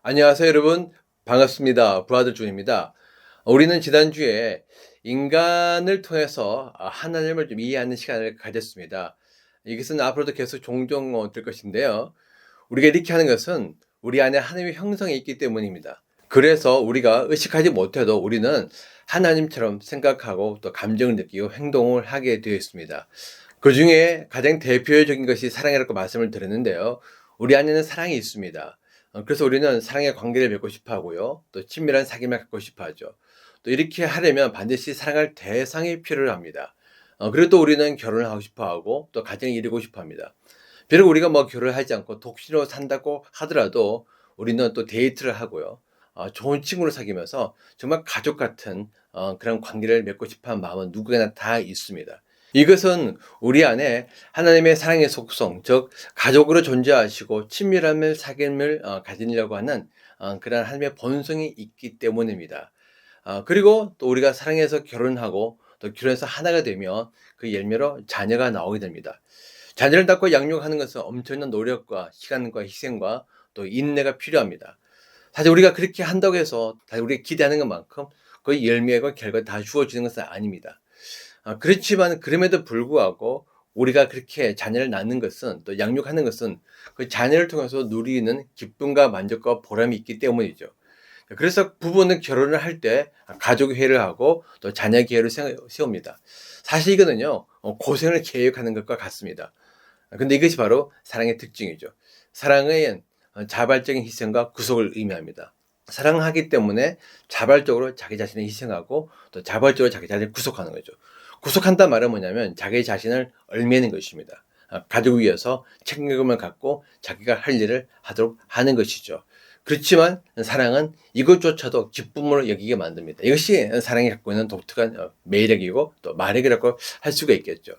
안녕하세요, 여러분. 반갑습니다. 브라더 존입니다. 우리는 지난주에 인간을 통해서 하나님을 좀 이해하는 시간을 가졌습니다. 이것은 앞으로도 계속 종종 될 것인데요. 우리가 이렇게 하는 것은 우리 안에 하나님의 형성이 있기 때문입니다. 그래서 우리가 의식하지 못해도 우리는 하나님처럼 생각하고 또 감정을 느끼고 행동을 하게 되어 있습니다. 그 중에 가장 대표적인 것이 사랑이라고 말씀을 드렸는데요. 우리 안에는 사랑이 있습니다. 그래서 우리는 사랑의 관계를 맺고 싶어 하고요. 또 친밀한 사귐을 갖고 싶어 하죠. 또 이렇게 하려면 반드시 사랑할 대상이 필요합니다. 그리고 또 우리는 결혼을 하고 싶어 하고 또 가정을 이루고 싶어 합니다. 비록 우리가 뭐 결혼을 하지 않고 독신으로 산다고 하더라도 우리는 또 데이트를 하고요. 좋은 친구를 사귀면서 정말 가족 같은 그런 관계를 맺고 싶어 하는 마음은 누구나 다 있습니다. 이것은 우리 안에 하나님의 사랑의 속성, 즉 가족으로 존재하시고 친밀함을 사귐을 가지려고 하는 그런 하나님의 본성이 있기 때문입니다. 그리고 또 우리가 사랑해서 결혼하고 또 결혼해서 하나가 되면 그 열매로 자녀가 나오게 됩니다. 자녀를 낳고 양육하는 것은 엄청난 노력과 시간과 희생과 또 인내가 필요합니다. 사실 우리가 그렇게 한다고 해서 사실 우리가 기대하는 것만큼 그 열매가 결과 다 주어지는 것은 아닙니다. 그렇지만 그럼에도 불구하고 우리가 그렇게 자녀를 낳는 것은 또 양육하는 것은 그 자녀를 통해서 누리는 기쁨과 만족과 보람이 있기 때문이죠. 그래서 부부는 결혼을 할 때 가족회의를 하고 또 자녀 계획을 세웁니다. 사실 이거는요, 고생을 계획하는 것과 같습니다. 근데 이것이 바로 사랑의 특징이죠. 사랑은 자발적인 희생과 구속을 의미합니다. 사랑하기 때문에 자발적으로 자기 자신을 희생하고 또 자발적으로 자기 자신을 구속하는 거죠. 구속한다는 말은 뭐냐면 자기 자신을 얽매는 것입니다. 가족을 위해서 책임감을 갖고 자기가 할 일을 하도록 하는 것이죠. 그렇지만 사랑은 이것조차도 기쁨으로 여기게 만듭니다. 이것이 사랑이 갖고 있는 독특한 매력이고 또 마력이라고 할 수가 있겠죠.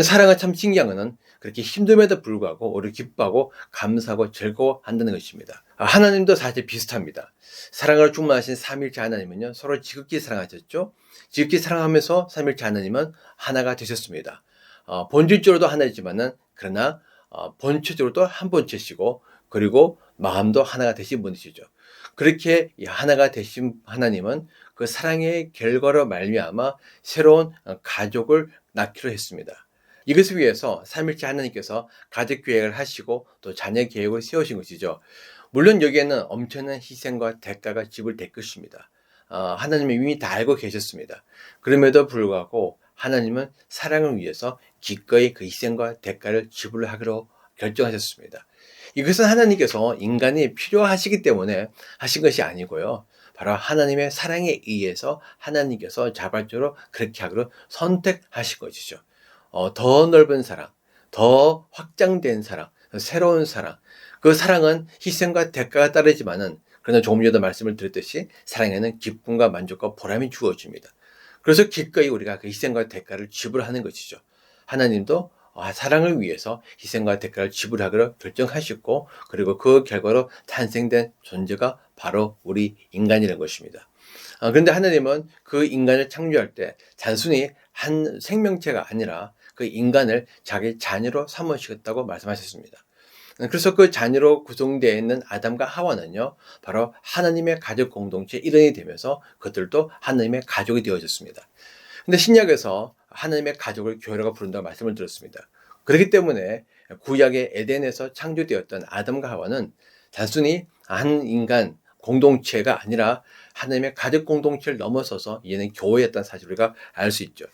사랑은 참 신기한 것은 그렇게 힘듦에도 불구하고 우리를 기뻐하고 감사하고 즐거워한다는 것입니다. 하나님도 사실 비슷합니다. 사랑을 충만하신 삼일째 하나님은요, 서로 지극히 사랑하셨죠. 지극히 사랑하면서 삼일째 하나님은 하나가 되셨습니다. 본질적으로도 하나이지만은 그러나 본체적으로도 한 본체시고 그리고 마음도 하나가 되신 분이시죠. 그렇게 하나가 되신 하나님은 그 사랑의 결과로 말미암아 새로운 가족을 낳기로 했습니다. 이것을 위해서 삼일째 하나님께서 가족 계획을 하시고 또 자녀 계획을 세우신 것이죠. 물론 여기에는 엄청난 희생과 대가가 지불될 것입니다. 하나님이 이미 다 알고 계셨습니다. 그럼에도 불구하고 하나님은 사랑을 위해서 기꺼이 그 희생과 대가를 지불하기로 결정하셨습니다. 이것은 하나님께서 인간이 필요하시기 때문에 하신 것이 아니고요. 바로 하나님의 사랑에 의해서 하나님께서 자발적으로 그렇게 하기로 선택하신 것이죠. 더 넓은 사랑, 더 확장된 사랑, 새로운 사랑. 그 사랑은 희생과 대가가 따르지만은 그러나 조금 전에도 말씀을 드렸듯이 사랑에는 기쁨과 만족과 보람이 주어집니다. 그래서 기꺼이 우리가 그 희생과 대가를 지불하는 것이죠. 하나님도 사랑을 위해서 희생과 대가를 지불하기로 결정하셨고 그리고 그 결과로 탄생된 존재가 바로 우리 인간이라는 것입니다. 그런데 하나님은 그 인간을 창조할 때 단순히 한 생명체가 아니라 그 인간을 자기 자녀로 삼으시겠다고 말씀하셨습니다. 그래서 그 자녀로 구성되어 있는 아담과 하와는요, 바로 하나님의 가족 공동체의 일원이 되면서 그들도 하나님의 가족이 되어졌습니다. 근데 신약에서 하나님의 가족을 교회라고 부른다고 말씀을 드렸습니다. 그렇기 때문에 구약의 에덴에서 창조되었던 아담과 하와는 단순히 한 인간 공동체가 아니라 하나님의 가족 공동체를 넘어서서 얘는 교회였다는 사실을 우리가 알 수 있죠.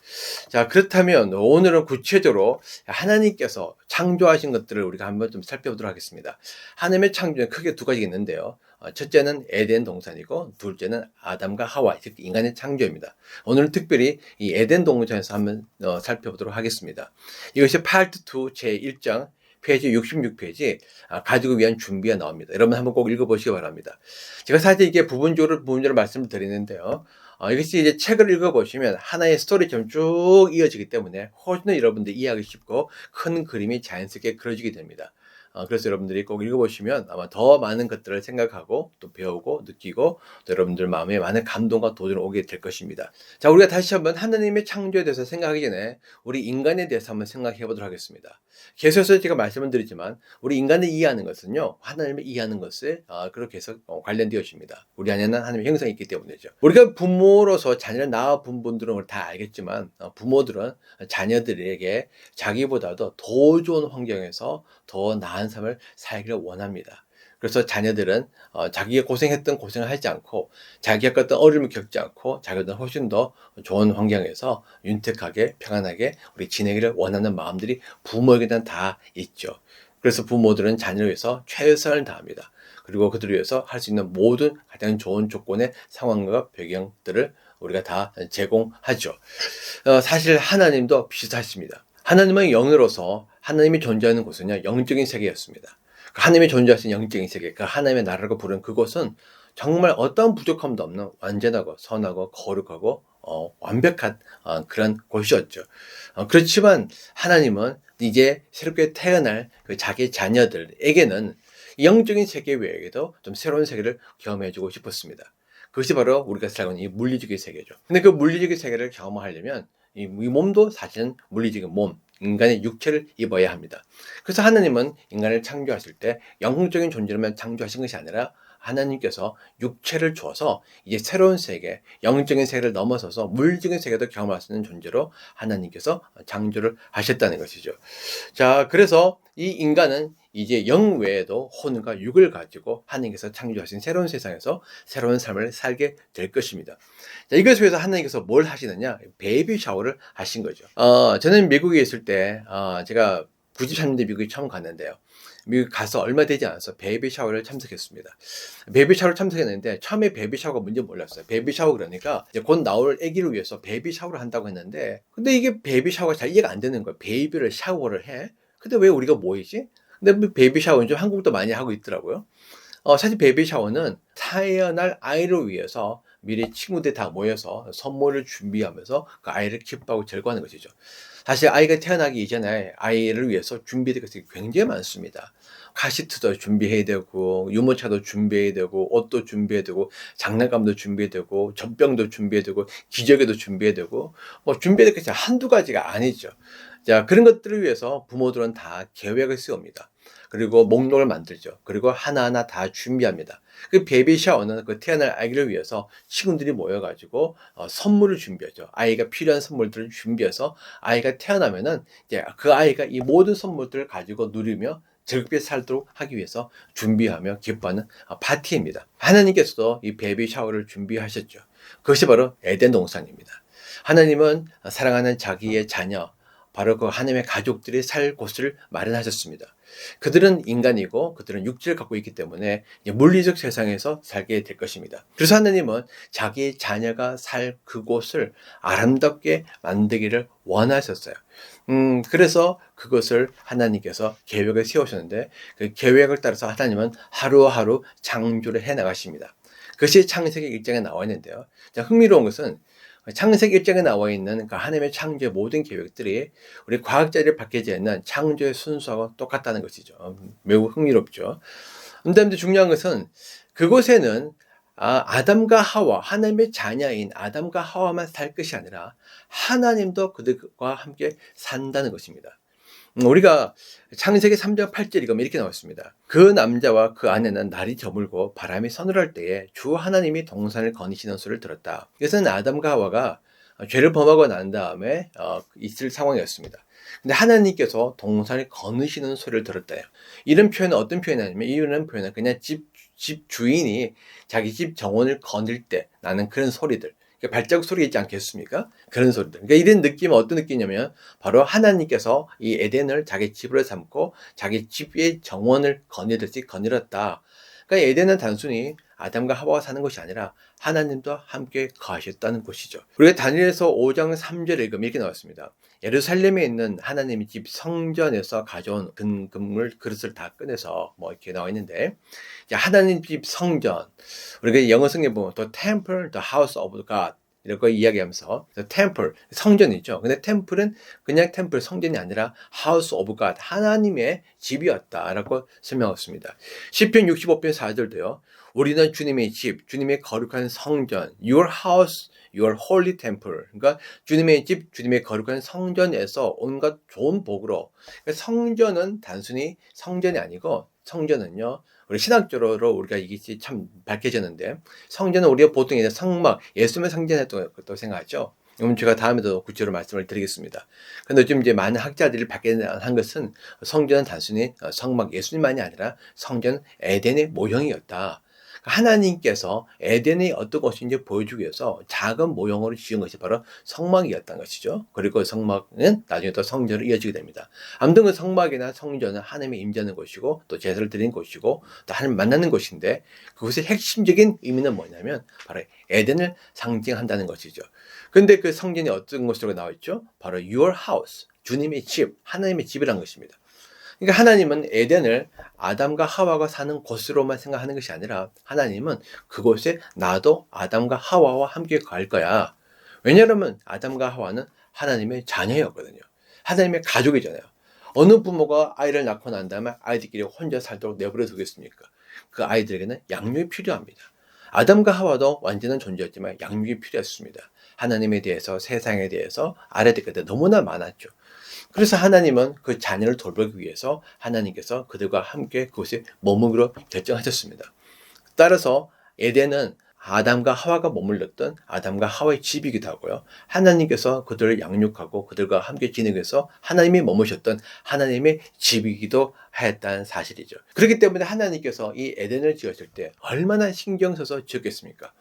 자, 그렇다면 오늘은 구체적으로 하나님께서 창조하신 것들을 우리가 한번 좀 살펴보도록 하겠습니다. 하나님의 창조는 크게 두 가지가 있는데요. 첫째는 에덴 동산이고 둘째는 아담과 하와, 즉 인간의 창조입니다. 오늘은 특별히 이 에덴 동산에서 한번 살펴보도록 하겠습니다. 이것이 파트 2 제1장 페이지 66페이지 가족을 위한 준비가 나옵니다. 여러분 한번 꼭 읽어보시기 바랍니다. 제가 사실 이게 부분적으로 말씀을 드리는데요. 이것이 이제 책을 읽어보시면 하나의 스토리처럼 쭉 이어지기 때문에 훨씬 더 여러분들 이해하기 쉽고 큰 그림이 자연스럽게 그려지게 됩니다. 그래서 여러분들이 꼭 읽어보시면 아마 더 많은 것들을 생각하고 또 배우고 느끼고 또 여러분들 마음에 많은 감동과 도전을 오게 될 것입니다. 자, 우리가 다시 한번 하나님의 창조에 대해서 생각하기 전에 우리 인간에 대해서 한번 생각해 보도록 하겠습니다. 계속해서 제가 말씀을 드리지만 우리 인간을 이해하는 것은요, 하나님을 이해하는 것에 그렇게 해서 관련되어 있습니다. 우리 안에는 하나님의 형상이 있기 때문이죠. 우리가 부모로서 자녀를 낳아본 분들은 다 알겠지만 부모들은 자녀들에게 자기보다도 더 좋은 환경에서 더 나은 삶을 살기를 원합니다. 그래서 자녀들은 자기가 고생했던 고생을 하지 않고 자기가 겪었던 어려움을 겪지 않고 자기보다 훨씬 더 좋은 환경에서 윤택하게 평안하게 우리 지내기를 원하는 마음들이 부모에게는 다 있죠. 그래서 부모들은 자녀를 위해서 최선을 다합니다. 그리고 그들을 위해서 할 수 있는 모든 가장 좋은 조건의 상황과 배경들을 우리가 다 제공하죠. 사실 하나님도 비슷하십니다. 하나님은 영으로서 하나님이 존재하는 곳은요, 영적인 세계였습니다. 하나님이 존재하신 영적인 세계, 그 하나님의 나라라고 부르는 그곳은 정말 어떠한 부족함도 없는 완전하고 선하고 거룩하고 완벽한 그런 곳이었죠. 그렇지만 하나님은 이제 새롭게 태어날 그 자기 자녀들에게는 영적인 세계 외에도 좀 새로운 세계를 경험해주고 싶었습니다. 그것이 바로 우리가 살고 있는 이 물리적인 세계죠. 근데 그 물리적인 세계를 경험하려면 이 몸도 사실은 물리적인 몸, 인간의 육체를 입어야 합니다. 그래서 하나님은 인간을 창조하실 때 영적인 존재로만 창조하신 것이 아니라 하나님께서 육체를 주어서 이제 새로운 세계, 영적인 세계를 넘어서서 물질적인 세계도 경험할 수 있는 존재로 하나님께서 창조를 하셨다는 것이죠. 자, 그래서 이 인간은 이제 영 외에도 혼과 육을 가지고 하나님께서 창조하신 새로운 세상에서 새로운 삶을 살게 될 것입니다. 자, 이것을 위해서 하나님께서 뭘 하시느냐? 베이비 샤워를 하신 거죠. 저는 미국에 있을 때, 제가 93년대 미국에 처음 갔는데요. 미국 가서 얼마 되지 않아서 베이비 샤워를 참석했습니다. 베이비 샤워를 참석했는데 처음에 베이비 샤워가 뭔지 몰랐어요. 베이비 샤워 그러니까 이제 곧 나올 아기를 위해서 베이비 샤워를 한다고 했는데, 근데 이게 베이비 샤워가 잘 이해가 안 되는 거예요. 베이비를 샤워를 해? 근데 왜 우리가 모이지? 근데 베이비 샤워는 좀 한국도 많이 하고 있더라고요. 사실 베이비 샤워는 태어날 아이를 위해서 미리 친구들이 다 모여서 선물을 준비하면서 그 아이를 기뻐하고 즐거워하는 것이죠. 사실 아이가 태어나기 이전에 아이를 위해서 준비될 것이 굉장히 많습니다. 카시트도 준비해야 되고, 유모차도 준비해야 되고, 옷도 준비해야 되고, 장난감도 준비해야 되고, 젖병도 준비해야 되고, 기저귀도 준비해야 되고, 준비해야 될 것이 한두 가지가 아니죠. 자, 그런 것들을 위해서 부모들은 다 계획을 세웁니다. 그리고 목록을 만들죠. 그리고 하나하나 다 준비합니다. 그 베이비 샤워는 그 태어날 아기를 위해서 친구들이 모여가지고 선물을 준비하죠. 아이가 필요한 선물들을 준비해서 아이가 태어나면은 이제 그 아이가 이 모든 선물들을 가지고 누리며 즐겁게 살도록 하기 위해서 준비하며 기뻐하는 파티입니다. 하나님께서도 이 베이비 샤워를 준비하셨죠. 그것이 바로 에덴 동산입니다. 하나님은 사랑하는 자기의 자녀, 바로 그 하나님의 가족들이 살 곳을 마련하셨습니다. 그들은 인간이고 그들은 육체를 갖고 있기 때문에 물리적 세상에서 살게 될 것입니다. 그래서 하나님은 자기 자녀가 살 그곳을 아름답게 만들기를 원하셨어요. 그래서 그것을 하나님께서 계획을 세우셨는데 그 계획을 따라서 하나님은 하루하루 창조를 해 나가십니다. 그것이 창세기 1장에 나와 있는데요. 자, 흥미로운 것은 창세기 1장에 나와 있는 그 하나님의 창조의 모든 계획들이 우리 과학자들이 밝혀져 있는 창조의 순서하고 똑같다는 것이죠. 매우 흥미롭죠. 그런데 중요한 것은 그곳에는 아담과 하와, 하나님의 자녀인 아담과 하와만 살 것이 아니라 하나님도 그들과 함께 산다는 것입니다. 우리가 창세기 3장 8절 읽으면 이렇게 나와 있습니다. 그 남자와 그 아내는 날이 저물고 바람이 서늘할 때에 주 하나님이 동산을 거니시는 소리를 들었다. 이것은 아담과 하와가 죄를 범하고 난 다음에 있을 상황이었습니다. 근데 하나님께서 동산을 거느시는 소리를 들었다요. 이런 표현은 어떤 표현이냐면, 이런 표현은 그냥 집 주인이 자기 집 정원을 거닐 때 나는 그런 소리들, 발자국 소리 있지 않겠습니까? 그런 소리들. 그러니까 이런 느낌은 어떤 느낌이냐면 바로 하나님께서 이 에덴을 자기 집으로 삼고 자기 집의 정원을 거니듯이 거닐었다. 그러니까 에덴은 단순히 아담과 하와가 사는 것이 아니라 하나님도 함께 거하셨다는 곳이죠. 우리가 다니엘서 5장 3절에 읽으면 이렇게 나왔습니다. 예루살렘에 있는 하나님의 집 성전에서 가져온 금을 그릇을 다 꺼내서 이렇게 나와 있는데, 하나님 집 성전, 우리가 영어 성경에 보면 The Temple, The House of God, 이렇게 이야기하면서 템플, 성전이죠. 근데 템플은 그냥 템플, 성전이 아니라 하우스 오브 갓, 하나님의 집이었다라고 설명했습니다. 시편 65편 4절도요. 우리는 주님의 집, 주님의 거룩한 성전, your house, your holy temple. 그러니까 주님의 집, 주님의 거룩한 성전에서 온갖 좋은 복으로. 그러니까 성전은 단순히 성전이 아니고 성전은요. 우리 신학적으로 우리가 이게 참 밝혀졌는데 성전은 우리가 보통 이제 성막, 예수님의 성전했던 것도 생각하죠. 그럼 제가 다음에도 구체로 말씀을 드리겠습니다. 근데 요즘 이제 많은 학자들이 발견한 것은 성전은 단순히 성막 예수님만이 아니라 성전 에덴의 모형이었다. 하나님께서 에덴이 어떤 것인지 보여주기 위해서 작은 모형으로 지은 것이 바로 성막이었던 것이죠. 그리고 성막은 나중에 또 성전으로 이어지게 됩니다. 아무튼 그 성막이나 성전은 하나님이 임재하는 곳이고 또 제사를 드리는 곳이고 또 하나님 만나는 곳인데 그것의 핵심적인 의미는 뭐냐면 바로 에덴을 상징한다는 것이죠. 근데 그 성전이 어떤 것으로 나와 있죠? 바로 your house, 주님의 집, 하나님의 집이라는 것입니다. 그러니까 하나님은 에덴을 아담과 하와가 사는 곳으로만 생각하는 것이 아니라 하나님은 그곳에 나도 아담과 하와와 함께 갈 거야. 왜냐하면 아담과 하와는 하나님의 자녀였거든요. 하나님의 가족이잖아요. 어느 부모가 아이를 낳고 난 다음에 아이들끼리 혼자 살도록 내버려 두겠습니까? 그 아이들에게는 양육이 필요합니다. 아담과 하와도 완전한 존재였지만 양육이 필요했습니다. 하나님에 대해서 세상에 대해서 알아야 될 것들이 너무나 많았죠. 그래서 하나님은 그 자녀를 돌보기 위해서 하나님께서 그들과 함께 그곳에 머무기로 결정하셨습니다. 따라서 에덴은 아담과 하와가 머물렀던 아담과 하와의 집이기도 하고요. 하나님께서 그들을 양육하고 그들과 함께 지내기 위해서 하나님이 머무셨던 하나님의 집이기도 하였다는 사실이죠. 그렇기 때문에 하나님께서 이 에덴을 지었을 때 얼마나 신경 써서 지었겠습니까?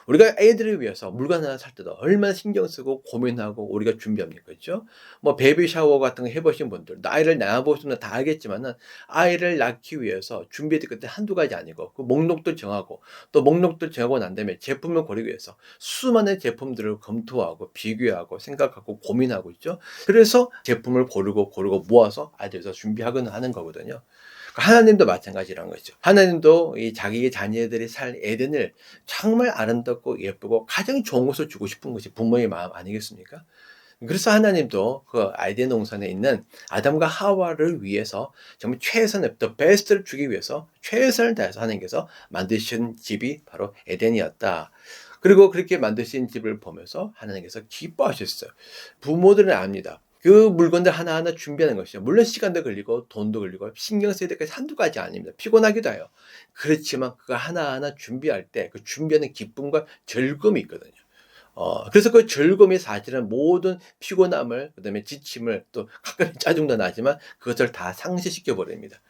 우리가 애들을 위해서 물건 하나 살 때도 얼마나 신경 쓰고 고민하고 우리가 준비합니까? 그렇죠? 뭐 베이비 샤워 같은 거 해보신 분들, 아이를 낳아보시면 다 알겠지만은 아이를 낳기 위해서 준비해야 될 것들 한두 가지 아니고 그 목록도 정하고 또 목록도 정하고 난 다음에 제품을 고르기 위해서 수많은 제품들을 검토하고 비교하고 생각하고 고민하고 있죠. 그래서 제품을 고르고 모아서 아이들 위해서 준비하거나 하는 거거든요. 하나님도 마찬가지라는 거죠. 하나님도 이 자기의 자녀들이 살 에덴을 정말 아름답고 예쁘고 가장 좋은 것을 주고 싶은 것이 부모의 마음 아니겠습니까? 그래서 하나님도 그 에덴 동산에 있는 아담과 하와를 위해서 정말 최선의 the best를 주기 위해서 최선을 다해서 하나님께서 만드신 집이 바로 에덴이었다. 그리고 그렇게 만드신 집을 보면서 하나님께서 기뻐하셨어요. 부모들은 압니다. 그 물건들 하나하나 준비하는 것이죠. 물론 시간도 걸리고 돈도 걸리고 신경 써야 될 것이 한두 가지 아닙니다. 피곤하기도 해요. 그렇지만 그거 하나하나 준비할 때 그 준비하는 기쁨과 즐거움이 있거든요. 그래서 그 즐거움이 사실은 모든 피곤함을, 그 다음에 지침을, 또 가끔 짜증도 나지만 그것을 다 상쇄시켜 버립니다.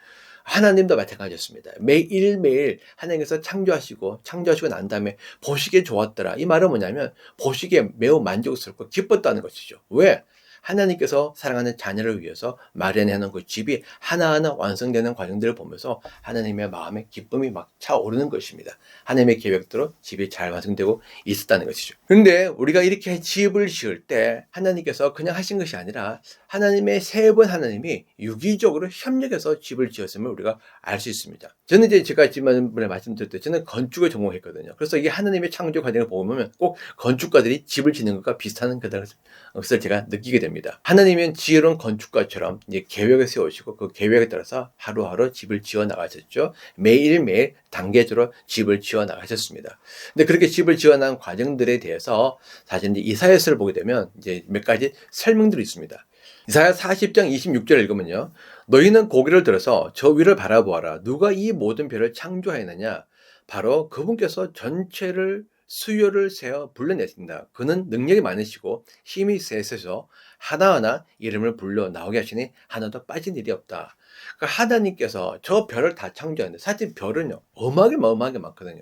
하나님도 마찬가지였습니다. 매일매일 하나님께서 창조하시고 난 다음에 보시기에 좋았더라. 이 말은 뭐냐면 보시기에 매우 만족스럽고 기뻤다는 것이죠. 왜? 하나님께서 사랑하는 자녀를 위해서 마련해놓은 그 집이 하나하나 완성되는 과정들을 보면서 하나님의 마음에 기쁨이 막 차오르는 것입니다. 하나님의 계획대로 집이 잘 완성되고 있었다는 것이죠. 그런데 우리가 이렇게 집을 지을 때 하나님께서 그냥 하신 것이 아니라 하나님의 세 번 하나님이 유기적으로 협력해서 집을 지었음을 우리가 알 수 있습니다. 저는 이제 제가 지난번에 말씀드렸듯이 저는 건축을 전공했거든요. 그래서 이게 하나님의 창조 과정을 보면 꼭 건축가들이 집을 짓는 것과 비슷한 것을 제가 느끼게 됩니다. 하나님은 지혜로운 건축가처럼 이제 계획을 세우시고 그 계획에 따라서 하루하루 집을 지어 나가셨죠. 매일매일 단계적으로 집을 지어 나가셨습니다. 근데 그렇게 집을 지어 나간 과정들에 대해서 사실 이제 이사야서를 보게 되면 이제 몇 가지 설명들이 있습니다. 이사야 40장 26절 읽으면요. 너희는 고개를 들어서 저 위를 바라보아라. 누가 이 모든 별을 창조하였느냐? 바로 그분께서 전체를 수요를 세어 불러내신다. 그는 능력이 많으시고 힘이 세셔서 하나하나 이름을 불러 나오게 하시니 하나도 빠진 일이 없다. 그러니까 하나님께서 저 별을 다 창조하는데 사실 별은요 어마어마하게 많거든요.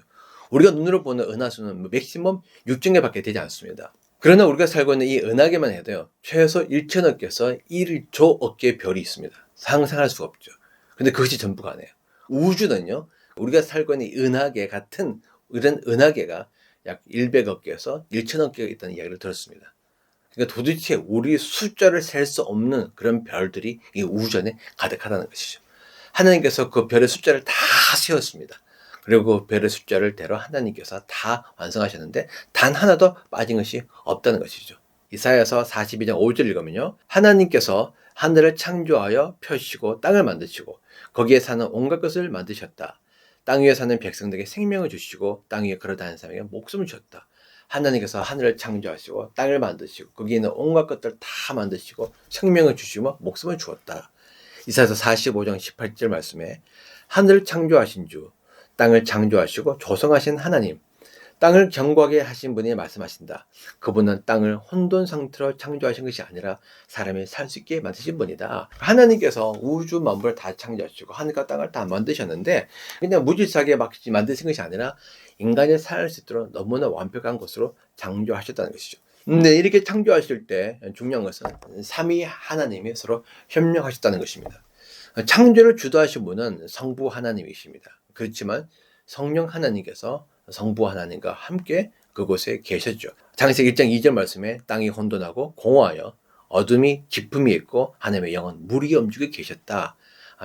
우리가 눈으로 보는 은하수는 맥시멈 6,000개밖에 되지 않습니다. 그러나 우리가 살고 있는 이 은하계만 해도요 최소 1천억 개에서 1조 개의 별이 있습니다. 상상할 수가 없죠. 근데 그것이 전부가 아니에요. 우주는요 우리가 살고 있는 이 은하계 같은 이런 은하계가 약 100억 개에서 1천억 개가 있다는 이야기를 들었습니다. 그러니까 도대체 우리 숫자를 셀 수 없는 그런 별들이 이 우주 안에 가득하다는 것이죠. 하나님께서 그 별의 숫자를 다 세웠습니다. 그리고 그 별의 숫자를 대로 하나님께서 다 완성하셨는데 단 하나도 빠진 것이 없다는 것이죠. 이사야서 42장 5절 읽으면요. 하나님께서 하늘을 창조하여 펴시고 땅을 만드시고 거기에 사는 온갖 것을 만드셨다. 땅 위에 사는 백성들에게 생명을 주시고 땅 위에 걸어다니는 사람에게 목숨을 주셨다. 하나님께서 하늘을 창조하시고 땅을 만드시고 거기에 있는 온갖 것들 다 만드시고 생명을 주시고 목숨을 주었다. 이사야서 45장 18절 말씀에 하늘을 창조하신 주, 땅을 창조하시고 조성하신 하나님, 땅을 견고하게 하신 분이 말씀하신다. 그분은 땅을 혼돈 상태로 창조하신 것이 아니라 사람이 살 수 있게 만드신 분이다. 하나님께서 우주 만물을 다 창조하시고 하늘과 땅을 다 만드셨는데 그냥 무질서하게 막 만드신 것이 아니라 인간이 살 수 있도록 너무나 완벽한 것으로 창조하셨다는 것이죠. 근데 이렇게 창조하실 때 중요한 것은 삼위 하나님이 서로 협력하셨다는 것입니다. 창조를 주도하신 분은 성부 하나님이십니다. 그렇지만 성령 하나님께서 성부 하나님과 함께 그곳에 계셨죠. 창세기 1장 2절 말씀에 땅이 혼돈하고 공허하여 어둠이 깊음이 있고 하나님의 영은 물이 움직여 계셨다.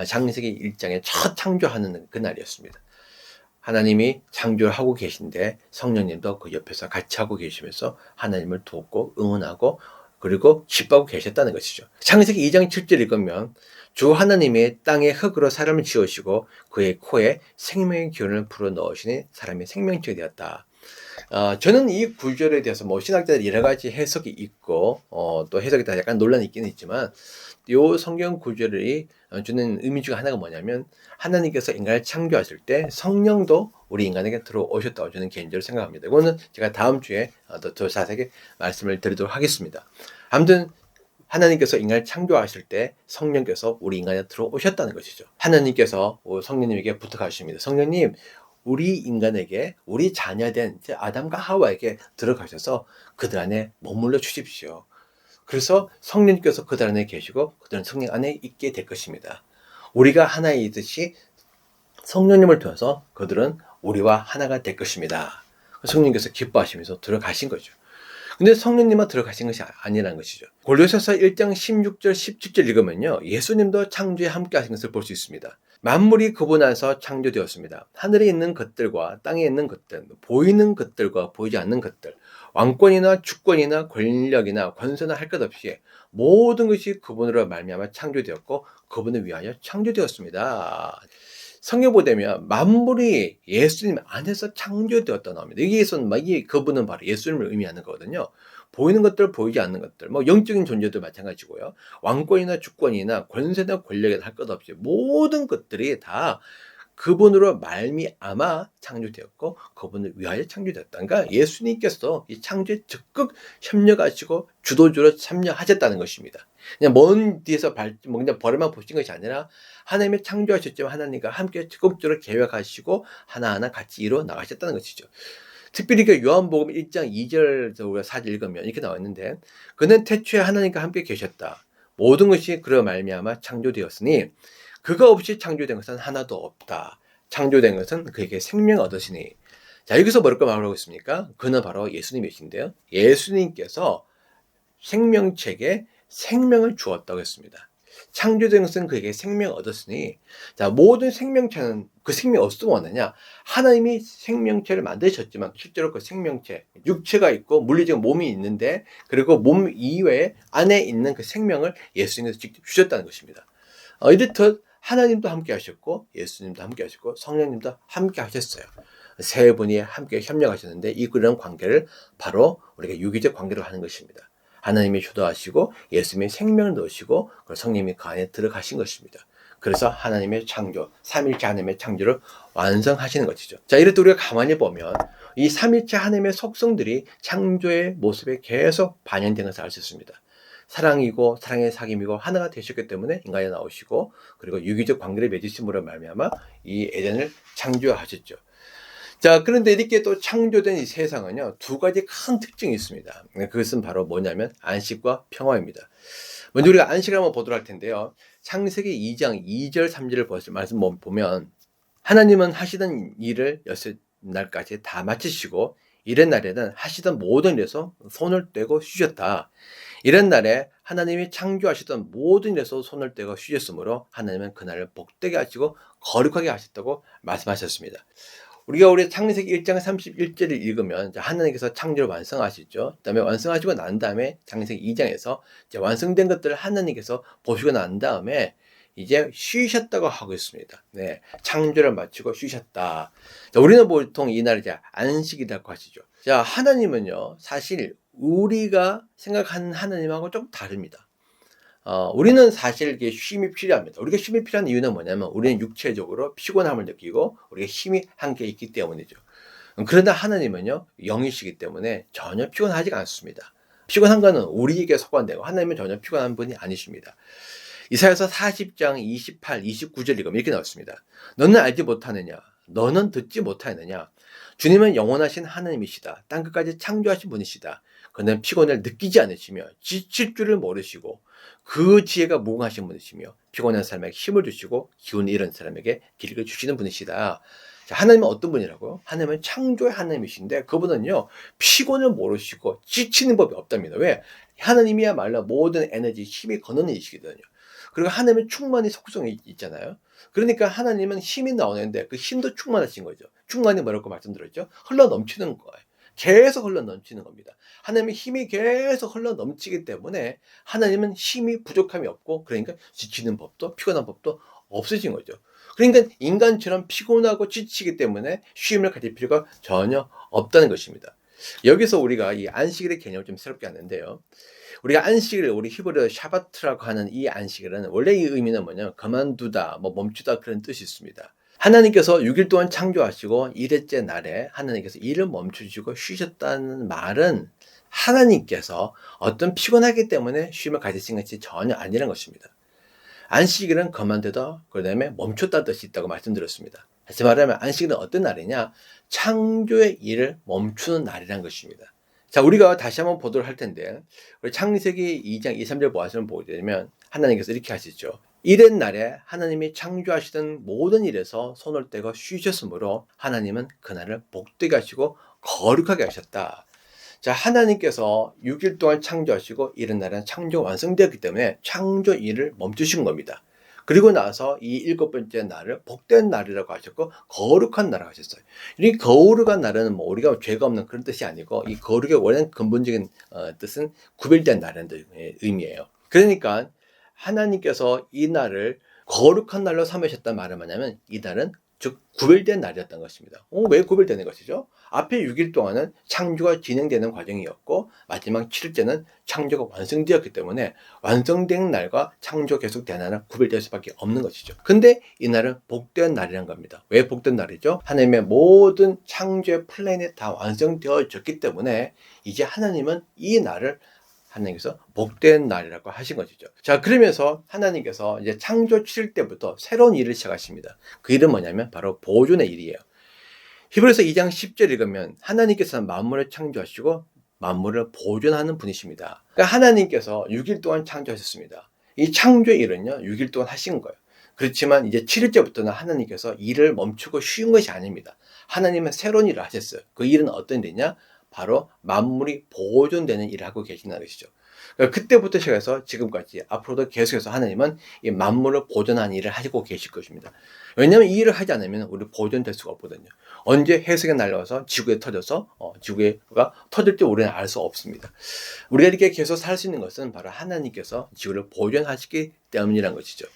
창세기 1장의 첫 창조하는 그날이었습니다. 하나님이 창조를 하고 계신데 성령님도 그 옆에서 같이 하고 계시면서 하나님을 돕고 응원하고 그리고 기뻐하고 계셨다는 것이죠. 창세기 2장 7절 읽으면 주 하나님이 땅에 흙으로 사람을 지으시고 그의 코에 생명의 기운을 불어넣으시니 사람이 생명체가 되었다. 저는 이 구절에 대해서 신학자들 여러 가지 해석이 있고 또 해석에 따라 약간 논란이 있긴 있지만 이 성경 구절이 주는 의미 중 하나가 뭐냐면 하나님께서 인간을 창조하실 때 성령도 우리 인간에게 들어오셨다고 저는 개인적으로 생각합니다. 이거는 제가 다음 주에 더 자세하게 말씀을 드리도록 하겠습니다. 아무튼 하나님께서 인간을 창조하실 때 성령께서 우리 인간에 들어오셨다는 것이죠. 하나님께서 성령님에게 부탁하십니다. 성령님, 우리 인간에게 우리 자녀된 아담과 하와에게 들어가셔서 그들 안에 머물러 주십시오. 그래서 성령님께서 그들 안에 계시고 그들은 성령 안에 있게 될 것입니다. 우리가 하나이듯이 성령님을 통해서 그들은 우리와 하나가 될 것입니다. 성령님께서 기뻐하시면서 들어가신 거죠. 근데 성령님만 들어가신 것이 아니라는 것이죠. 골로새서 1장 16절 17절 읽으면요. 예수님도 창조에 함께 하신 것을 볼 수 있습니다. 만물이 그분 안에서 창조되었습니다. 하늘에 있는 것들과 땅에 있는 것들, 보이는 것들과 보이지 않는 것들, 왕권이나 주권이나 권력이나 권세나 할 것 없이 모든 것이 그분으로 말미암아 창조되었고 그분을 위하여 창조되었습니다. 성경 보면 만물이 예수님 안에서 창조되었다 나옵니다. 여기에서는 그분은 바로 예수님을 의미하는 거거든요. 보이는 것들, 보이지 않는 것들, 영적인 존재도 마찬가지고요. 왕권이나 주권이나 권세나 권력이나 할 것 없이 모든 것들이 다 그분으로 말미암아 창조되었고 그분을 위하여 창조되었다. 그러니까 예수님께서 이 창조에 적극 협력하시고 주도적으로 참여하셨다는 것입니다. 그냥 먼 뒤에서 그냥 벌어만 보신 것이 아니라 하나님의 창조하셨지만 하나님과 함께 적극적으로 계획하시고 하나하나 같이 이루어 나가셨다는 것이죠. 특별히 그 요한복음 1장 2절에서 우리가 4절 읽으면 이렇게 나와 있는데 그는 태초에 하나님과 함께 계셨다. 모든 것이 그로 말미암아 창조되었으니 그가 없이 창조된 것은 하나도 없다. 창조된 것은 그에게 생명을 얻으시니. 자, 여기서 뭐라고 말하고 있습니까? 그는 바로 예수님이신데요. 예수님께서 생명체에게 생명을 주었다고 했습니다. 창조된 것은 그에게 생명을 얻었으니, 자, 모든 생명체는 그 생명이 어디서 왔느냐? 하나님이 생명체를 만드셨지만, 실제로 그 생명체, 육체가 있고, 물리적 몸이 있는데, 그리고 몸 이외에 안에 있는 그 생명을 예수님께서 직접 주셨다는 것입니다. 이렇듯 하나님도 함께 하셨고, 예수님도 함께 하셨고, 성령님도 함께 하셨어요. 세 분이 함께 협력하셨는데, 이 그런 관계를 바로 우리가 유기적 관계로 하는 것입니다. 하나님이 주도하시고 예수님이 생명을 넣으시고 성령님이 그 안에 들어가신 것입니다. 그래서 하나님의 창조, 삼일체 하나님의 창조를 완성하시는 것이죠. 자, 이렇게 우리가 가만히 보면 이 삼일체 하나님의 속성들이 창조의 모습에 계속 반영된 것을 알 수 있습니다. 사랑이고 사랑의 사귐이고 하나가 되셨기 때문에 인간이 나오시고 그리고 유기적 관계를 맺으심으로 말미암아 이 에덴을 창조하셨죠. 자, 그런데 이렇게 또 창조된 이 세상은요, 두 가지 큰 특징이 있습니다. 그것은 바로 뭐냐면 안식과 평화입니다. 먼저 우리가 안식을 한번 보도록 할 텐데요. 창세기 2장 2절 3절을 말씀 보면 하나님은 하시던 일을 여섯 날까지 다 마치시고 이런 날에는 하시던 모든 일에서 손을 떼고 쉬셨다. 이런 날에 하나님이 창조하시던 모든 일에서 손을 떼고 쉬셨으므로 하나님은 그날을 복되게 하시고 거룩하게 하셨다고 말씀하셨습니다. 우리가 우리 창세기 1장 31절을 읽으면 이제 하나님께서 창조를 완성하시죠. 그다음에 완성하시고 난 다음에 창세기 2장에서 이제 완성된 것들을 하나님께서 보시고 난 다음에 이제 쉬셨다고 하고 있습니다. 네, 창조를 마치고 쉬셨다. 자, 우리는 보통 이날을 이제 안식이라고 하시죠. 자, 하나님은요, 사실 우리가 생각하는 하나님하고 좀 다릅니다. 우리는 사실 이게 쉼이 필요합니다. 우리가 쉼이 필요한 이유는 뭐냐면 우리는 육체적으로 피곤함을 느끼고 우리가 힘이 함께 있기 때문이죠. 그러나 하나님은요, 영이시기 때문에 전혀 피곤하지가 않습니다. 피곤한 거는 우리에게 속한되고 하나님은 전혀 피곤한 분이 아니십니다. 이사야서 40장 28, 29절 읽으면 이렇게 나왔습니다. 너는 알지 못하느냐? 너는 듣지 못하느냐? 주님은 영원하신 하나님이시다. 땅끝까지 창조하신 분이시다. 그는 피곤을 느끼지 않으시며 지칠 줄을 모르시고 그 지혜가 무궁하신 분이시며 피곤한 사람에게 힘을 주시고 기운 잃은 사람에게 길을 주시는 분이시다. 자, 하나님은 어떤 분이라고요? 하나님은 창조의 하나님이신데 그분은요, 피곤을 모르시고 지치는 법이 없답니다. 왜? 하나님이야말로 모든 에너지, 힘이 거는 이시거든요. 그리고 하나님은 충만히 속성이 있잖아요. 그러니까 하나님은 힘이 나오는데 그 힘도 충만하신 거죠. 충만이 뭐라고 말씀드렸죠? 흘러 넘치는 거예요. 계속 흘러 넘치는 겁니다. 하나님의 힘이 계속 흘러 넘치기 때문에 하나님은 힘이 부족함이 없고, 그러니까 지치는 법도 피곤한 법도 없으신 거죠. 그러니까 인간처럼 피곤하고 지치기 때문에 쉼을 가질 필요가 전혀 없다는 것입니다. 여기서 우리가 이 안식일의 개념을 좀 새롭게 하는데요. 우리가 안식일, 우리 히브리어 샤바트라고 하는 이 안식일은 원래 이 의미는 뭐냐면 그만두다, 멈추다 그런 뜻이 있습니다. 하나님께서 6일 동안 창조하시고 1일째 날에 하나님께서 일을 멈추시고 쉬셨다는 말은 하나님께서 어떤 피곤하기 때문에 쉼을 가지신 것이 전혀 아니라는 것입니다. 안식일은 그만두다, 그 다음에 멈췄다는 뜻이 있다고 말씀드렸습니다. 다시 말하면 안식일은 어떤 날이냐? 창조의 일을 멈추는 날이라는 것입니다. 자, 우리가 다시 한번 보도록 할 텐데, 우리 창세기 2장 2, 3절 말씀을 보게 되면 하나님께서 이렇게 하시죠. 이른 날에 하나님이 창조하시던 모든 일에서 손을 떼고 쉬셨으므로 하나님은 그날을 복되게 하시고 거룩하게 하셨다. 자, 하나님께서 6일 동안 창조하시고 이른 날에는 창조가 완성되었기 때문에 창조 일을 멈추신 겁니다. 그리고 나서 이 7번째 날을 복된 날이라고 하셨고 거룩한 날이라고 하셨어요. 이 거룩한 날은 뭐 우리가 죄가 없는 그런 뜻이 아니고 이 거룩의 원래 근본적인 뜻은 구별된 날이라는 의미예요. 그러니까 하나님께서 이 날을 거룩한 날로 삼으셨단 말은 뭐냐면 이 날은 즉 구별된 날이었던 것입니다. 왜 구별되는 것이죠? 앞에 6일 동안은 창조가 진행되는 과정이었고 마지막 7일째는 창조가 완성되었기 때문에 완성된 날과 창조 계속되는 날은 구별될 수밖에 없는 것이죠. 근데 이 날은 복된 날이라는 겁니다. 왜 복된 날이죠? 하나님의 모든 창조의 플랜이 다 완성되어졌기 때문에 이제 하나님은 이 날을 하나님께서 복된 날이라고 하신 것이죠. 자, 그러면서 하나님께서 이제 창조 7일 때부터 새로운 일을 시작하십니다. 그 일은 뭐냐면 바로 보존의 일이에요. 히브리서 2장 10절 읽으면 하나님께서는 만물을 창조하시고 만물을 보존하는 분이십니다. 그러니까 하나님께서 6일 동안 창조하셨습니다. 이 창조의 일은요, 6일 동안 하신 거예요. 그렇지만 이제 7일째부터는 하나님께서 일을 멈추고 쉬운 것이 아닙니다. 하나님은 새로운 일을 하셨어요. 그 일은 어떤 일이냐? 바로 만물이 보존되는 일을 하고 계신다는 것이죠. 그러니까 그때부터 시작해서 지금까지 앞으로도 계속해서 하나님은 이 만물을 보존하는 일을 하시고 계실 것입니다. 왜냐하면 이 일을 하지 않으면 우리 보존될 수가 없거든요. 언제 해석이 날라와서 지구에 터져서 지구가 터질지 우리는 알 수 없습니다. 우리가 이렇게 계속 살 수 있는 것은 바로 하나님께서 지구를 보존하시기 때문이라는 것이죠.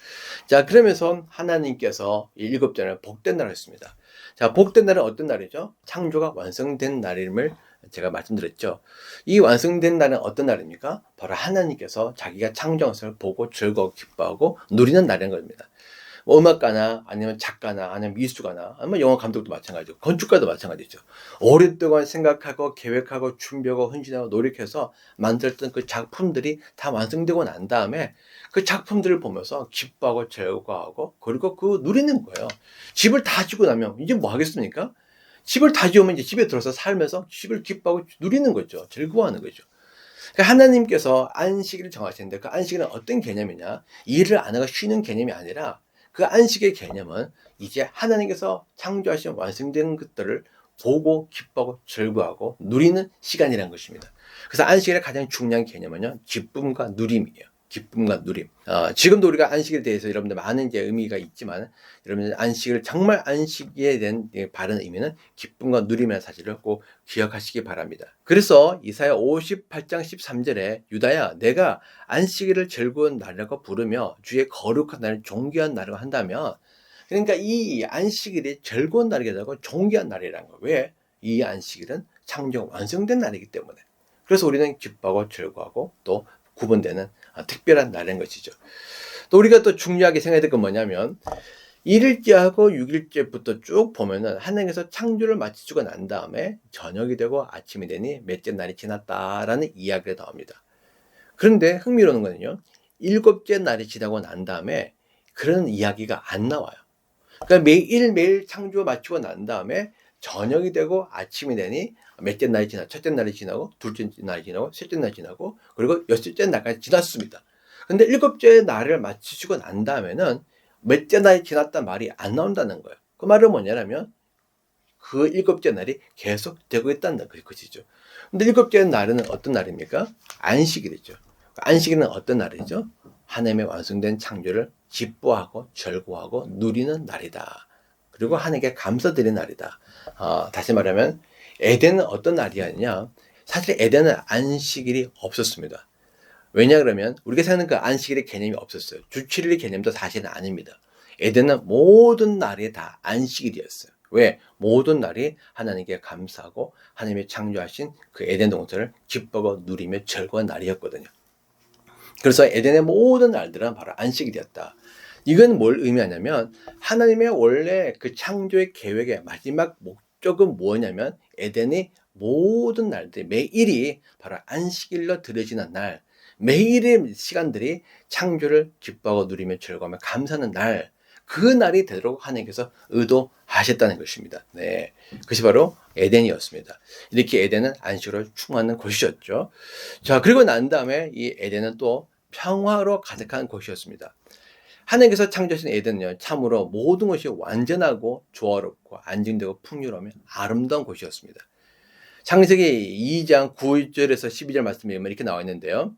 자, 그러면서 하나님께서 이 7째 날을 복된 날을 했습니다. 자, 복된 날은 어떤 날이죠? 창조가 완성된 날임을 제가 말씀드렸죠. 이 완성된 날은 어떤 날입니까? 바로 하나님께서 자기가 창조한 것을 보고 즐거워 기뻐하고 누리는 날인 겁니다. 뭐 음악가나 아니면 작가나 아니면 미술가나 아니면 영화 감독도 마찬가지고 건축가도 마찬가지죠. 오랫동안 생각하고 계획하고 준비하고 헌신하고 노력해서 만들었던 그 작품들이 다 완성되고 난 다음에 그 작품들을 보면서 기뻐하고 즐거워하고 그리고 그 누리는 거예요. 집을 다 지고 나면 이제 뭐 하겠습니까? 집을 다 지으면 이제 집에 들어서 살면서 집을 기뻐하고 누리는 거죠. 즐거워하는 거죠. 그러니까 하나님께서 안식일을 정하시는데 그 안식일은 어떤 개념이냐? 일을 안 하고 쉬는 개념이 아니라 그 안식의 개념은 이제 하나님께서 창조하신 완성된 것들을 보고 기뻐하고 즐거워하고 누리는 시간이라는 것입니다. 그래서 안식일의 가장 중요한 개념은요, 기쁨과 누림이에요. 기쁨과 누림. 지금도 우리가 안식에 대해서 여러분들 많은 이제 의미가 있지만, 여러분들 안식을 정말 안식에 대한 바른 의미는 기쁨과 누림이라는 사실을 꼭 기억하시기 바랍니다. 그래서 이사야 58장 13절에 유다야, 내가 안식일을 즐거운 날이라고 부르며 주의 거룩한 날을 존귀한 날이라고 한다면, 그러니까 이 안식일이 즐거운 날이기도 하고 존귀한 날이라는 거예요. 왜? 이 안식일은 창조가 완성된 날이기 때문에. 그래서 우리는 기뻐하고 즐거워하고 또 구분되는 특별한 날인 것이죠. 또 우리가 또 중요하게 생각해야 될 건 뭐냐면, 1일째하고 6일째부터 쭉 보면은 하나님께서 창조를 마치시고 난 다음에 저녁이 되고 아침이 되니 몇째 날이 지났다라는 이야기가 나옵니다. 그런데 흥미로운 거는요, 7째 날이 지나고 난 다음에 그런 이야기가 안 나와요. 그러니까 매일매일 창조 마치고 난 다음에 저녁이 되고 아침이 되니 몇째 날이 지나, 첫째 날이 지나고, 둘째 날이 지나고, 셋째 날이 지나고, 그리고 여섯째 날까지 지났습니다. 근데 7째 날을 마치시고 난 다음에는 몇째 날이 지났단 말이 안 나온다는 거예요. 그 말은 뭐냐면, 그 7째 날이 계속 되고 있다는 것이죠. 근데 7째 날은 어떤 날입니까? 안식일이죠. 안식일은 어떤 날이죠? 하나님의 완성된 창조를 기뻐하고 즐거워하고 누리는 날이다. 그리고 하나님께 감사드리는 날이다. 다시 말하면 에덴은 어떤 날이었냐? 사실 에덴은 안식일이 없었습니다. 왜냐 그러면 우리가 생각하는 그 안식일의 개념이 없었어요. 주 7일의 개념도 사실은 아닙니다. 에덴은 모든 날이 다 안식일이었어요. 왜? 모든 날이 하나님께 감사하고 하나님의 창조하신 그 에덴 동산을 기뻐하고 누리며 즐거운 날이었거든요. 그래서 에덴의 모든 날들은 바로 안식일이었다. 이건 뭘 의미하냐면, 하나님의 원래 그 창조의 계획의 마지막 목적은 뭐냐면, 에덴의 모든 날들, 매일이 바로 안식일로 들어지는 날, 매일의 시간들이 창조를 기뻐하고 누리며 즐거워하며 감사하는 날, 그 날이 되도록 하나님께서 의도하셨다는 것입니다. 네, 그것이 바로 에덴이었습니다. 이렇게 에덴은 안식으로 충만한 곳이었죠. 자, 그리고 난 다음에 이 에덴은 또 평화로 가득한 곳이었습니다. 하나님께서 창조하신 에덴은요, 참으로 모든 것이 완전하고 조화롭고 안정되고 풍요로우며 아름다운 곳이었습니다. 창세기 2장 9절에서 12절 말씀에 이렇게 나와 있는데요.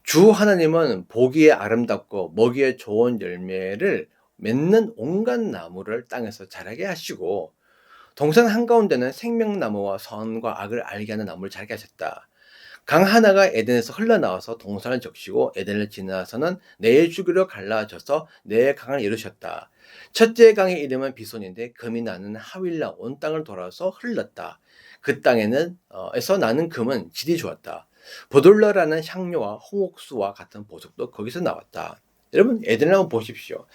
주 하나님은 보기에 아름답고 먹이에 좋은 열매를 맺는 온갖 나무를 땅에서 자라게 하시고, 동산 한가운데는 생명나무와 선과 악을 알게 하는 나무를 자라게 하셨다. 강 하나가 에덴에서 흘러나와서 동산을 적시고 에덴을 지나서는 네 줄기로 갈라져서 네 강을 이루셨다. 첫째 강의 이름은 비손인데 금이 나는 하윌라 온 땅을 돌아서 흘렀다. 그 땅에는 에서 나는 금은 질이 좋았다. 보돌라라는 향료와 홍옥수와 같은 보석도 거기서 나왔다. 여러분, 에덴을 한번 보십시오.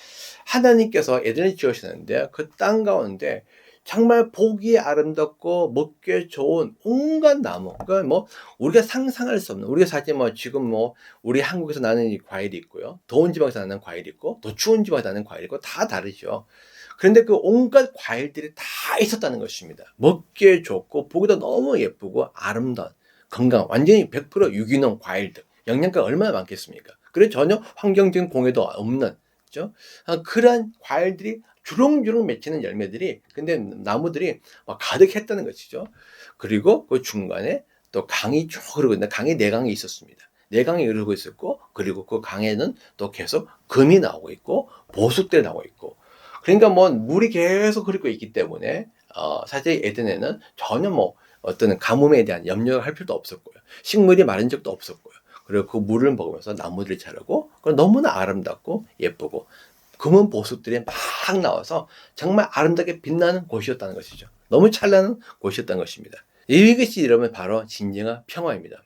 하나님께서 에덴을 지으셨는데 그 땅 가운데 정말 보기에 아름답고 먹기에 좋은 온갖 나무, 그러니까 뭐 우리가 상상할 수 없는, 우리가 사실 뭐 지금 뭐 우리 한국에서 나는 이 과일이 있고요, 더운 지방에서 나는 과일이 있고 더 추운 지방에서 나는 과일이 있고 다 다르죠. 그런데 그 온갖 과일들이 다 있었다는 것입니다. 먹기에 좋고 보기도 너무 예쁘고 아름다운, 건강, 완전히 100% 유기농 과일들, 영양가가 얼마나 많겠습니까? 그리고 전혀 환경적인 공해도 없는, 그죠? 그런 과일들이 주렁주렁 맺히는 열매들이, 근데 나무들이 막 가득했다는 것이죠. 그리고 그 중간에 또 강이 쭉 흐르고 있는데, 강에 네 강이 있었습니다. 네 강이 흐르고 있었고, 그리고 그 강에는 또 계속 금이 나오고 있고 보석들이 나오고 있고, 그러니까 뭐 물이 계속 흐르고 있기 때문에 사실 에덴에는 전혀 뭐 어떤 가뭄에 대한 염려를 할 필요도 없었고요, 식물이 마른 적도 없었고요. 그리고 그 물을 먹으면서 나무들이 자라고, 너무나 아름답고 예쁘고 금은 보석들이 막 나와서 정말 아름답게 빛나는 곳이었다는 것이죠. 너무 찬란한 곳이었다는 것입니다. 이것이 여러분 바로 진정한 평화입니다.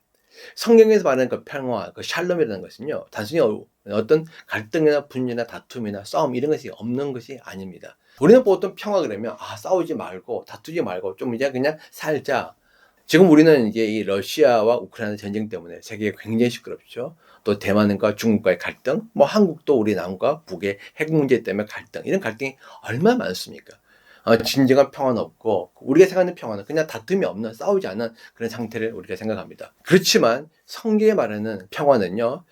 성경에서 말하는 그 평화, 그 샬롬이라는 것은요, 단순히 어떤 갈등이나 분열이나 다툼이나 싸움 이런 것이 없는 것이 아닙니다. 우리는 보통 평화 그러면 싸우지 말고 다투지 말고 좀 이제 그냥 살자. 지금 우리는 이제 이 러시아와 우크라이나 전쟁 때문에 세계가 굉장히 시끄럽죠. 또 대만과 중국과의 갈등, 뭐 한국도 우리 남과 북의 핵 문제 때문에 갈등, 이런 갈등이 얼마나 많습니까? 진정한 평화는 없고, 우리가 생각하는 평화는 그냥 다툼이 없는, 싸우지 않는 그런 상태를 우리가 생각합니다. 그렇지만 성경에 말하는 평화는요,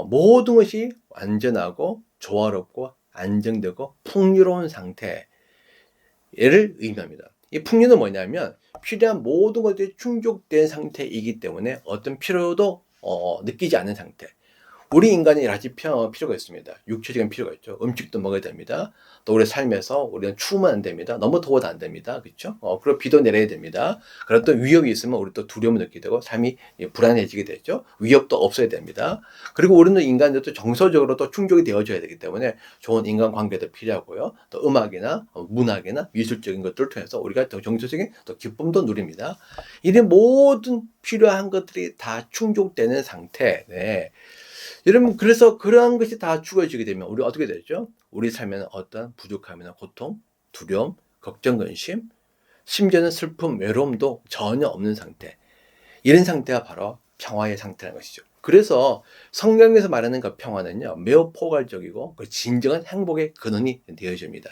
모든 것이 완전하고 조화롭고 안정되고 풍요로운 상태를 의미합니다. 이 풍요는 뭐냐면 필요한 모든 것들이 충족된 상태이기 때문에 어떤 필요도 느끼지 않는 상태, 우리 인간이 여러 가지 필요가 있습니다. 육체적인 필요가 있죠. 음식도 먹어야 됩니다. 또 우리 삶에서 우리는 추우면 안 됩니다. 너무 더워도 안 됩니다. 그렇죠? 그리고 비도 내려야 됩니다. 그런 또 위협이 있으면 우리 또 두려움을 느끼게 되고 삶이 불안해지게 되죠. 위협도 없어야 됩니다. 그리고 우리는 인간들도 정서적으로 또 충족이 되어줘야 되기 때문에 좋은 인간관계도 필요하고요. 또 음악이나 문학이나 미술적인 것들을 통해서 우리가 또 정서적인 또 기쁨도 누립니다. 이런 모든 필요한 것들이 다 충족되는 상태. 네. 여러분, 그래서 그러한 것이 다 죽어지게 되면 우리 어떻게 되죠? 우리 삶에는 어떤 부족함이나 고통, 두려움, 걱정, 근심, 심지어는 슬픔, 외로움도 전혀 없는 상태. 이런 상태가 바로 평화의 상태라는 것이죠. 그래서 성경에서 말하는 그 평화는요, 매우 포괄적이고 그 진정한 행복의 근원이 되어집니다.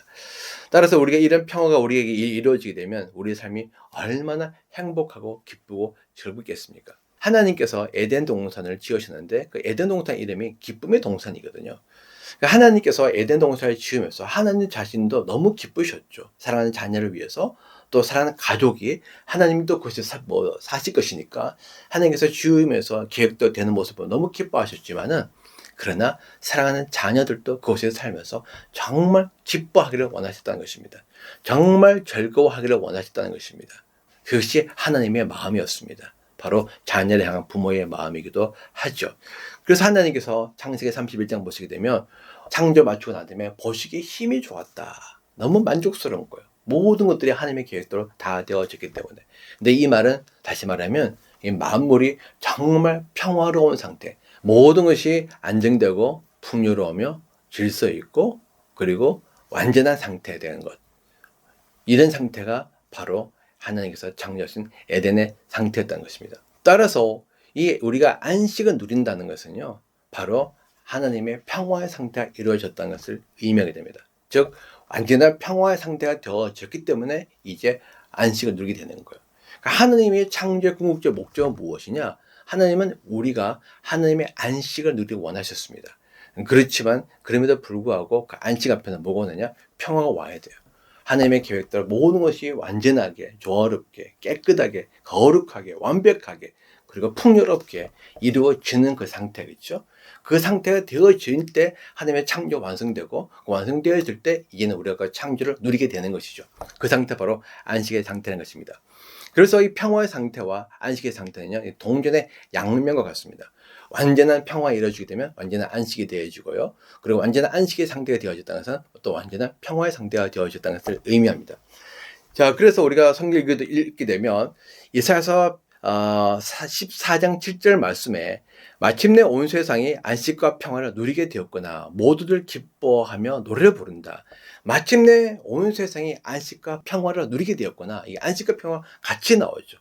따라서 우리가 이런 평화가 우리에게 이루어지게 되면 우리의 삶이 얼마나 행복하고 기쁘고 즐겁겠습니까? 하나님께서 에덴 동산을 지으셨는데 그 에덴 동산 이름이 기쁨의 동산이거든요. 하나님께서 에덴 동산을 지으면서 하나님 자신도 너무 기쁘셨죠. 사랑하는 자녀를 위해서 또 사랑하는 가족이 하나님도 그것이 사실 것이니까 하나님께서 지으면서 계획도 되는 모습을 너무 기뻐하셨지만은 그러나 사랑하는 자녀들도 그곳에서 살면서 정말 기뻐하기를 원하셨다는 것입니다. 정말 즐거워하기를 원하셨다는 것입니다. 그것이 하나님의 마음이었습니다. 바로 자녀를 향한 부모의 마음이기도 하죠. 그래서 하나님께서 창세기 31장 보시게 되면 창조 마치고 나면 보시기에 힘이 좋았다. 너무 만족스러운 거예요. 모든 것들이 하나님의 계획대로 다 되어졌기 때문에. 근데 이 말은 다시 말하면 이 만물이 정말 평화로운 상태. 모든 것이 안정되고 풍요로우며 질서 있고 그리고 완전한 상태에 대한 것. 이런 상태가 바로 하나님께서 창조하신 에덴의 상태였다는 것입니다. 따라서 이 우리가 안식을 누린다는 것은요, 바로 하나님의 평화의 상태가 이루어졌다는 것을 의미하게 됩니다. 즉 완전한 평화의 상태가 되어졌기 때문에 이제 안식을 누리게 되는 거예요. 그러니까 하나님의 창조의 궁극적 목적은 무엇이냐? 하나님은 우리가 하나님의 안식을 누리기 원하셨습니다. 그렇지만 그럼에도 불구하고 그 안식 앞에는 뭐가 오느냐? 평화가 와야 돼요. 하나님의 계획대로 모든 것이 완전하게, 조화롭게, 깨끗하게, 거룩하게, 완벽하게, 그리고 풍요롭게 이루어지는 그 상태겠죠. 그 상태가 되어질 때 하나님의 창조가 완성되고 완성되어질 때 이제는 우리가 그 창조를 누리게 되는 것이죠. 그 상태 바로 안식의 상태라는 것입니다. 그래서 이 평화의 상태와 안식의 상태는요, 동전의 양면과 같습니다. 완전한 평화가 이루어지게 되면 완전한 안식이 되어지고요. 그리고 완전한 안식의 상태가 되어졌다는 것은 또 완전한 평화의 상태가 되어졌다는 것을 의미합니다. 자, 그래서 우리가 성경 읽게 되면 이사야서 14장 7절 말씀에 마침내 온 세상이 안식과 평화를 누리게 되었구나. 모두들 기뻐하며 노래를 부른다. 마침내 온 세상이 안식과 평화를 누리게 되었구나. 이 안식과 평화 같이 나오죠.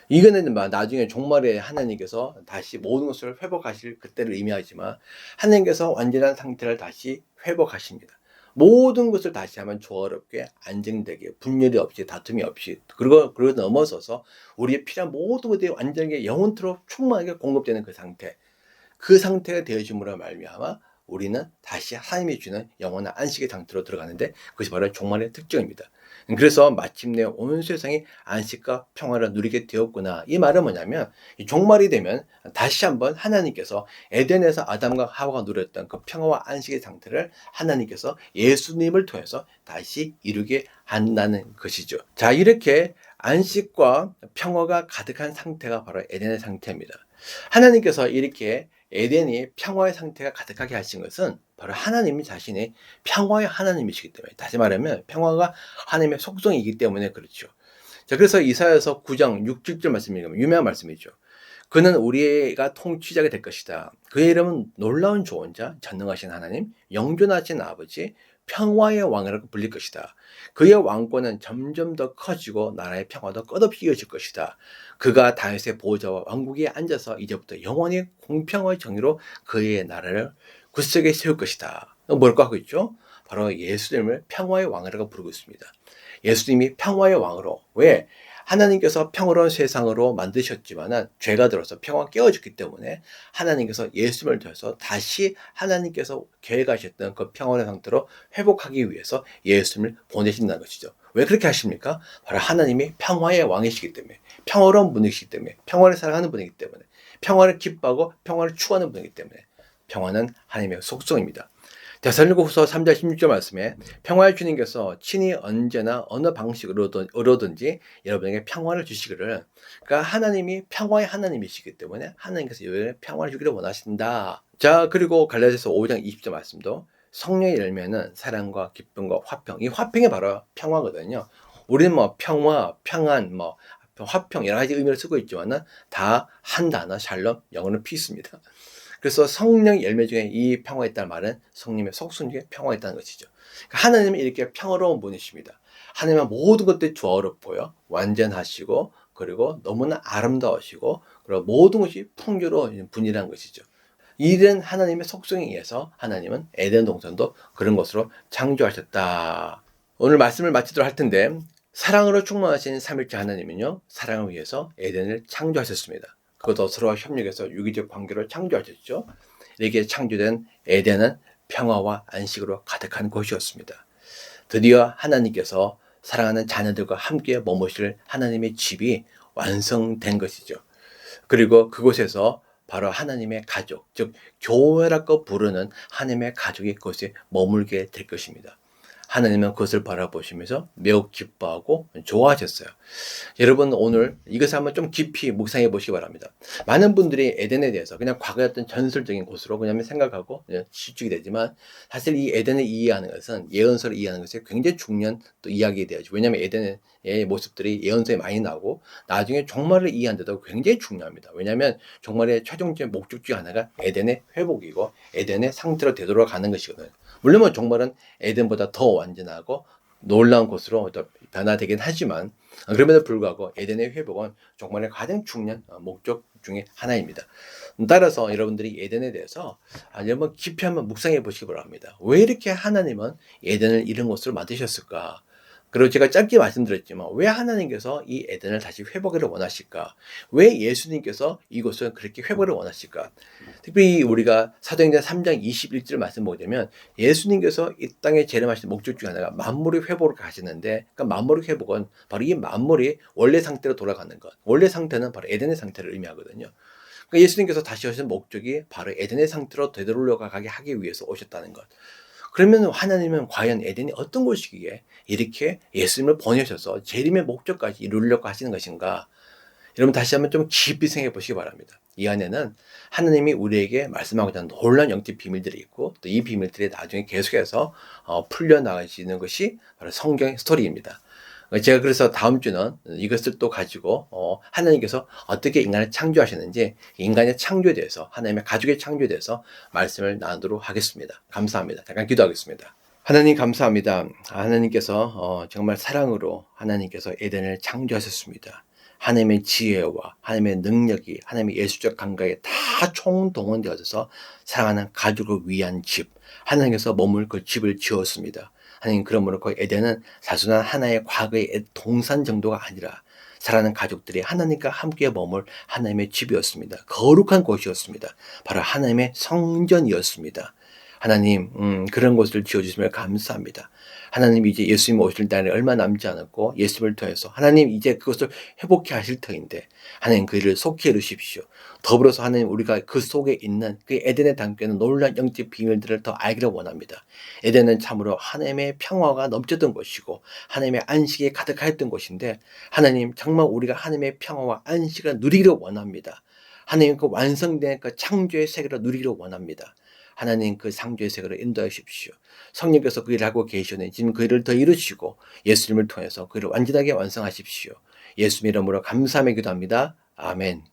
이거는 나중에 종말에 하나님께서 다시 모든 것을 회복하실 그때를 의미하지만 하나님께서 완전한 상태를 다시 회복하십니다. 모든 것을 다시 한번 조화롭게 안정되게 분열이 없이 다툼이 없이 그리고 넘어서서 우리의 필요한 모든 것들이 완전하게 영원토록 충만하게 공급되는 그 상태가 되어짐으로 말미암아 우리는 다시 하나님이 주는 영원한 안식의 상태로 들어가는데 그것이 바로 종말의 특징입니다. 그래서 마침내 온 세상이 안식과 평화를 누리게 되었구나. 이 말은 뭐냐면 종말이 되면 다시 한번 하나님께서 에덴에서 아담과 하와가 누렸던 그 평화와 안식의 상태를 하나님께서 예수님을 통해서 다시 이루게 한다는 것이죠. 자, 이렇게 안식과 평화가 가득한 상태가 바로 에덴의 상태입니다. 하나님께서 이렇게 에덴이 평화의 상태가 가득하게 하신 것은 바로 하나님 자신이 평화의 하나님이시기 때문에, 다시 말하면 평화가 하나님의 속성이기 때문에 그렇죠. 자, 그래서 이사야서 9장 6, 7절 말씀이 유명한 말씀이죠. 그는 우리가 통치자가 될 것이다. 그의 이름은 놀라운 조언자, 전능하신 하나님, 영존하신 아버지, 평화의 왕이라고 불릴 것이다. 그의 왕권은 점점 더 커지고 나라의 평화도 끝없이 이어질 것이다. 그가 다윗의 보호자와 왕국에 앉아서 이제부터 영원히 공평의 정의로 그의 나라를 굳세게 세울 것이다. 뭘까 하고 있죠? 바로 예수님을 평화의 왕이라고 부르고 있습니다. 예수님이 평화의 왕으로, 왜? 하나님께서 평화로운 세상으로 만드셨지만 죄가 들어서 평화가 깨어졌기 때문에 하나님께서 예수님을 통해서 다시 하나님께서 계획하셨던 그 평화의 상태로 회복하기 위해서 예수님을 보내신다는 것이죠. 왜 그렇게 하십니까? 바로 하나님이 평화의 왕이시기 때문에, 평화로운 분이시기 때문에, 평화를 사랑하는 분이기 때문에, 평화를 기뻐하고 평화를 추구하는 분이기 때문에 평화는 하나님의 속성입니다. 데살로니가후서 3장 16절 말씀에 평화의 주님께서 친히 언제나 어느 방식으로든지 여러분에게 평화를 주시기를, 그러니까 하나님이 평화의 하나님이시기 때문에 하나님께서 여러분에게 평화를 주기를 원하신다. 자, 그리고 갈라디아서 5장 20절 말씀도 성령의 열매는 사랑과 기쁨과 화평, 이 화평이 바로 평화거든요. 우리는 뭐 평화, 평안, 뭐 화평 여러 가지 의미를 쓰고 있지만은 다 한 단어 샬롬, 영어는 피스입니다. 그래서 성령 열매 중에 이 평화가 있다는 말은 성령의 속성 중에 평화가 있다는 것이죠. 하나님은 이렇게 평화로운 분이십니다. 하나님은 모든 것들이 조화롭고요, 완전하시고, 그리고 너무나 아름다우시고, 그리고 모든 것이 풍요로운 분이라는 것이죠. 이런 하나님의 속성에 의해서 하나님은 에덴 동산도 그런 것으로 창조하셨다. 오늘 말씀을 마치도록 할 텐데, 사랑으로 충만하신 삼위일체 하나님은요, 사랑을 위해서 에덴을 창조하셨습니다. 그것도 서로와 협력해서 유기적 관계를 창조하셨죠. 이렇게 창조된 에덴은 평화와 안식으로 가득한 곳이었습니다. 드디어 하나님께서 사랑하는 자녀들과 함께 머무실 하나님의 집이 완성된 것이죠. 그리고 그곳에서 바로 하나님의 가족, 즉 교회라고 부르는 하나님의 가족이 그곳에 머물게 될 것입니다. 하나님은 그것을 바라보시면서 매우 기뻐하고 좋아하셨어요. 여러분, 오늘 이것을 한번 좀 깊이 묵상해 보시기 바랍니다. 많은 분들이 에덴에 대해서 그냥 과거의 어떤 전설적인 곳으로 그냥 생각하고 그냥 치중이 되지만, 사실 이 에덴을 이해하는 것은, 예언서를 이해하는 것이 굉장히 중요한 또 이야기가 되어야죠. 왜냐하면 에덴의 모습들이 예언서에 많이 나오고 나중에 종말을 이해하는데도 굉장히 중요합니다. 왜냐하면 종말의 최종적인 목적 중 하나가 에덴의 회복이고 에덴의 상태로 되돌아가는 것이거든요. 물론 뭐 종말은 에덴보다 더 완전하고 놀라운 곳으로 변화되긴 하지만, 그럼에도 불구하고 에덴의 회복은 정말 가장 중요한 목적 중에 하나입니다. 따라서 여러분들이 에덴에 대해서 여러분 깊이 한번 묵상해 보시기 바랍니다. 왜 이렇게 하나님은 에덴을 이런 곳으로 만드셨을까? 그리고 제가 짧게 말씀드렸지만 왜 하나님께서 이 에덴을 다시 회복을 원하실까? 왜 예수님께서 이곳을 그렇게 회복을 원하실까? 특별히 우리가 사도행전 3장 21절 말씀 보게 되면 예수님께서 이 땅에 재림하신 목적 중 하나가 만물의 회복을 가시는데, 그러니까 만물의 회복은 바로 이 만물이 원래 상태로 돌아가는 것. 원래 상태는 바로 에덴의 상태를 의미하거든요. 그러니까 예수님께서 다시 오신 목적이 바로 에덴의 상태로 되돌아가게 하기 위해서 오셨다는 것. 그러면 하나님은 과연 에덴이 어떤 곳이기에 이렇게 예수님을 보내셔서 재림의 목적까지 이루려고 하시는 것인가? 여러분 다시 한번 좀 깊이 생각해 보시기 바랍니다. 이 안에는 하나님이 우리에게 말씀하고자 하는 놀라운 영적 비밀들이 있고, 또 이 비밀들이 나중에 계속해서 풀려나가시는 것이 바로 성경의 스토리입니다. 제가 그래서 다음 주는 이것을 또 가지고 하나님께서 어떻게 인간을 창조하셨는지, 인간의 창조에 대해서, 하나님의 가족의 창조에 대해서 말씀을 나누도록 하겠습니다. 감사합니다. 잠깐 기도하겠습니다. 하나님 감사합니다. 하나님께서 정말 사랑으로 하나님께서 에덴을 창조하셨습니다. 하나님의 지혜와 하나님의 능력이, 하나님의 예수적 감각에 다 총동원되어져서 사랑하는 가족을 위한 집, 하나님께서 머물 그 집을 지었습니다. 하나님, 그러므로 그 에덴은 단순한 하나의 과거의 동산 정도가 아니라 사랑하는 가족들이 하나님과 함께 머물 하나님의 집이었습니다. 거룩한 곳이었습니다. 바로 하나님의 성전이었습니다. 하나님, 그런 곳을 지어주시면 감사합니다. 하나님, 이제 예수님 오실 날이 얼마 남지 않았고 예수님을 통해서 하나님 이제 그것을 회복해 하실 터인데, 하나님 그 일을 속히 이루십시오. 더불어서 하나님, 우리가 그 속에 있는 그 에덴에 담겨있는 놀라운 영적 비밀들을 더 알기를 원합니다. 에덴은 참으로 하나님의 평화가 넘쳤던 곳이고 하나님의 안식이 가득하였던 곳인데, 하나님 정말 우리가 하나님의 평화와 안식을 누리기를 원합니다. 하나님 그 완성된 그 창조의 세계를 누리기를 원합니다. 하나님 그 창조의 세계를 인도하십시오. 성령께서 그 일을 하고 계시오니 지금 그 일을 더 이루시고 예수님을 통해서 그 일을 완전하게 완성하십시오. 예수님 이름으로 감사하며 기도합니다. 아멘.